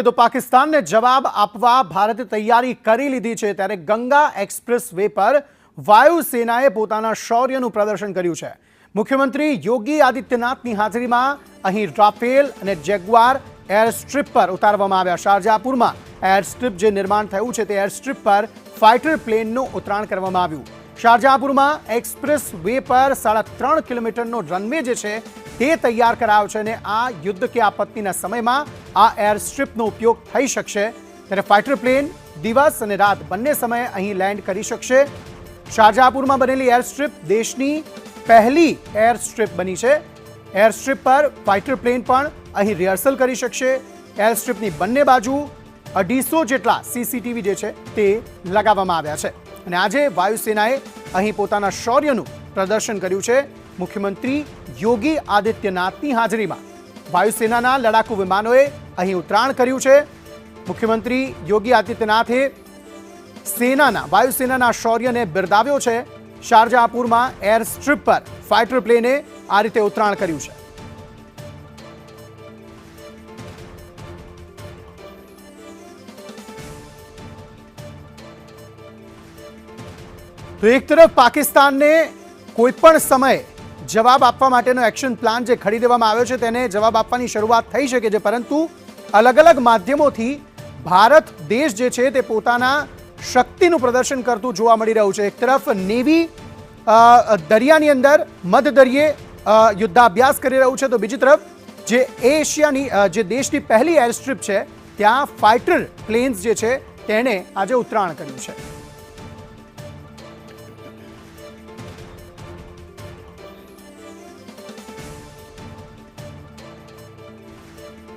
જોઈએ તો પાકિસ્તાનને જવાબ આપવા ભારતે તૈયારી કરી લીધી છે, ત્યારે ગંગા એક્સપ્રેસ વે પર વાયુસેનાએ પોતાના શૌર્યનું પ્રદર્શન કર્યું છે। મુખ્યમંત્રી યોગી આદિત્યનાથની હાજરીમાં અહીં રાફેલ અને જેગુઆર એર સ્ટ્રીપ પર ઉતારવામાં આવ્યા। શારજાહપુરમાં એર સ્ટ્રીપ જે નિર્માણ થયું છે તે એર સ્ટ્રીપ પર ફાઇટર પ્લેનનું ઉતરાણ કરવામાં આવ્યું। શારજાહપુરમાં એક્સપ્રેસ વે પર 3.5 કિલોમીટરનો રનવે જે છે તે તૈયાર કરાયો છે અને આ યુદ્ધ કે આપત્તિના સમયમાં આ એર સ્ટ્રીપનો ઉપયોગ થઈ શકશે, ત્યારે ફાઇટર પ્લેન દિવસ અને રાત બંને સમયે અહીં લેન્ડ કરી શકશે। શારજાહપુરમાં બનેલી એર સ્ટ્રીપ દેશની પહેલી એર સ્ટ્રીપ બની છે। એર સ્ટ્રીપ પર ફાઇટર પ્લેન પણ અહીં રિહર્સલ કરી શકશે। એર સ્ટ્રીપની બંને બાજુ 250 જેટલા સીસીટીવી જે છે તે લગાવવામાં આવ્યા છે અને આજે વાયુસેનાએ અહીં પોતાના શૌર્યનું પ્રદર્શન કર્યું છે। મુખ્યમંત્રી યોગી આદિત્યનાથની હાજરીમાં વાયુસેનાના લડાકુ વિમાનોએ અહીં ઉતરાણ કર્યું છે। મુખ્યમંત્રી યોગી આદિત્યનાથે વાયુસેનાના શૌર્યને બિરદાવ્યો છે। શારજાહપુરમાં એર સ્ટ્રીપ પર ફાઇટર પ્લેને આ રીતે ઉતરાણ કર્યું છે। તો એક તરફ પાકિસ્તાનને કોઈપણ સમયે જવાબ આપવા માટેનો એક્શન પ્લાન જે ખડી દેવામાં આવ્યો છે તેને જવાબ આપવાની શરૂઆત થઈ શકે છે, પરંતુ અલગ અલગ માધ્યમોથી ભારત દેશ જે છે તે પોતાના શક્તિનું પ્રદર્શન કરતું જોવા મળી રહ્યું છે। એક તરફ નેવી દરિયાની અંદર મધદરિયે યુદ્ધાભ્યાસ કરી રહ્યું છે, તો બીજી તરફ જે એશિયાની જે દેશની પહેલી એર સ્ટ્રીપ છે ત્યાં ફાઇટર પ્લેન્સ જે છે તેણે આજે ઉતરાણ કર્યું છે।